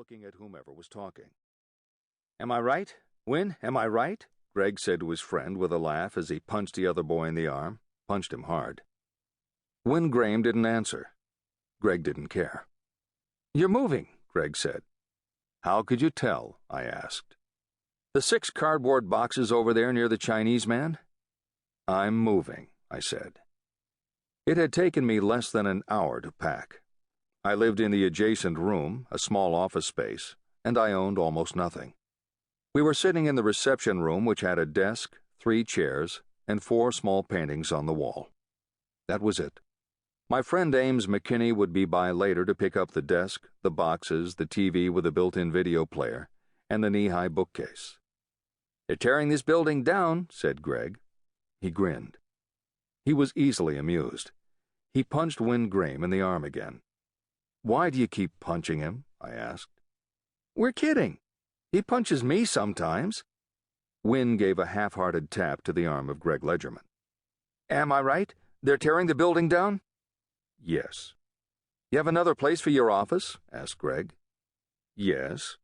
looking at whomever was talking. "Am I right? Win, am I right?" Greg said to his friend with a laugh as he punched the other boy in the arm, punched him hard. Win Graham didn't answer. Greg didn't care. "You're moving," Greg said. "How could you tell?" I asked. "The 6 cardboard boxes over there near the Chinese man?" "I'm moving," I said. It had taken me less than an hour to pack. I lived in the adjacent room, a small office space, and I owned almost nothing. We were sitting in the reception room, which had a desk, 3 chairs, and 4 small paintings on the wall. That was it. My friend Ames McKinney would be by later to pick up the desk, the boxes, the TV with a built-in video player, and the knee-high bookcase. "They're tearing this building down," said Greg. He grinned. He was easily amused. He punched Win Graham in the arm again. "Why do you keep punching him?" I asked. "We're kidding. He punches me sometimes." Win gave a half-hearted tap to the arm of Greg Ledgerman. "Am I right? They're tearing the building down?" "Yes." "You have another place for your office?" asked Greg. "Yes."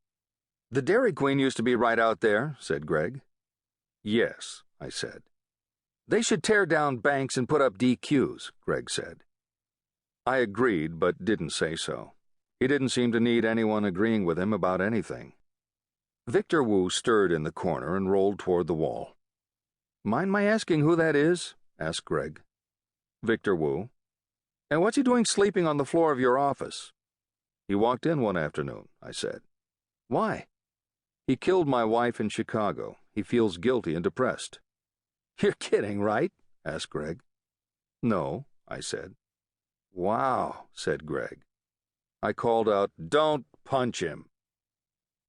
"The Dairy Queen used to be right out there," said Greg. "Yes," I said. "They should tear down banks and put up DQs," Greg said. I agreed, but didn't say so. He didn't seem to need anyone agreeing with him about anything. Victor Wu stirred in the corner and rolled toward the wall. "Mind my asking who that is?" asked Greg. "Victor Wu." "And what's he doing sleeping on the floor of your office?" "He walked in one afternoon," I said. "Why?" "He killed my wife in Chicago. He feels guilty and depressed." "You're kidding, right?" asked Greg. "No," I said. "Wow," said Greg. I called out, "Don't punch him."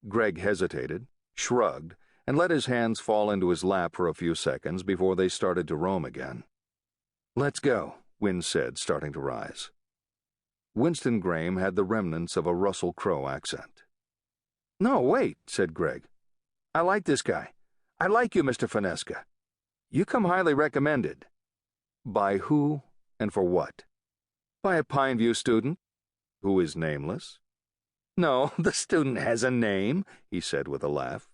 Greg hesitated, shrugged, and let his hands fall into his lap for a few seconds before they started to roam again. "Let's go," Win said, starting to rise. Winston Graham had the remnants of a Russell Crowe accent. "No, wait," said Greg. "I like this guy. I like you, Mr. Fonesca. You come highly recommended." "By who and for what?" "By a Pineview student." "Who is nameless?" "No, the student has a name," he said with a laugh.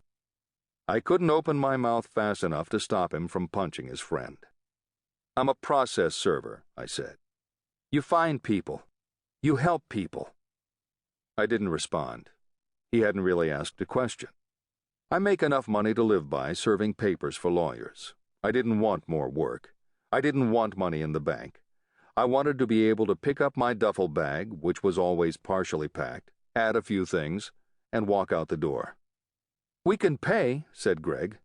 I couldn't open my mouth fast enough to stop him from punching his friend. "I'm a process server," I said. "You find people. You help people." I didn't respond. He hadn't really asked a question. I make enough money to live by serving papers for lawyers. I didn't want more work. I didn't want money in the bank. I wanted to be able to pick up my duffel bag, which was always partially packed, add a few things, and walk out the door. "We can pay," said Greg.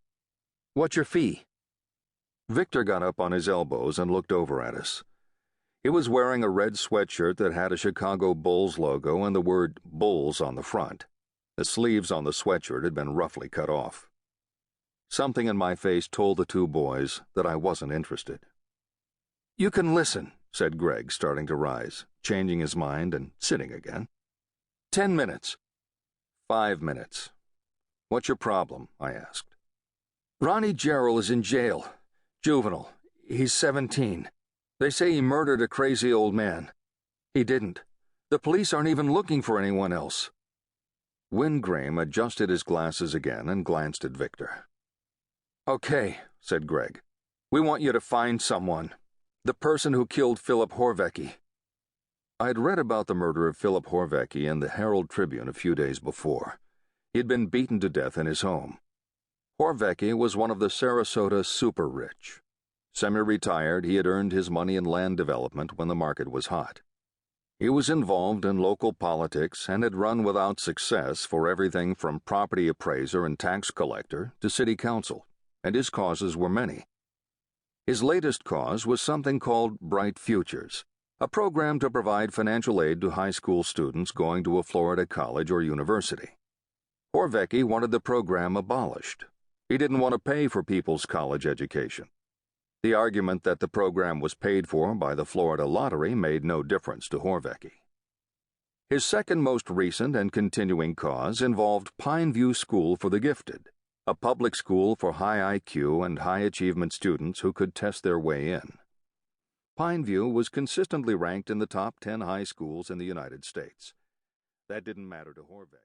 "What's your fee?" Victor got up on his elbows and looked over at us. He was wearing a red sweatshirt that had a Chicago Bulls logo and the word Bulls on the front. The sleeves on the sweatshirt had been roughly cut off. Something in my face told the 2 boys that I wasn't interested. "You can listen," said Greg, starting to rise, changing his mind and sitting again. 10 minutes. 5 minutes. "What's your problem?" I asked. "Ronnie Jarrell is in jail. Juvenile. He's 17. They say he murdered a crazy old man. He didn't. The police aren't even looking for anyone else." Win Graham adjusted his glasses again and glanced at Victor. "Okay," said Greg. "We want you to find someone. The person who killed Philip Horvecki." I'd read about the murder of Philip Horvecki in the Herald Tribune a few days before. He'd been beaten to death in his home. Horvecki was one of the Sarasota super-rich. Semi-retired, he had earned his money in land development when the market was hot. He was involved in local politics and had run without success for everything from property appraiser and tax collector to city council, and his causes were many. His latest cause was something called Bright Futures, a program to provide financial aid to high school students going to a Florida college or university. Horvecki wanted the program abolished. He didn't want to pay for people's college education. The argument that the program was paid for by the Florida lottery made no difference to Horvecki. His second most recent and continuing cause involved Pineview School for the Gifted, a public school for high IQ and high achievement students who could test their way in. Pineview was consistently ranked in the top 10 high schools in the United States. That didn't matter to Horvecki.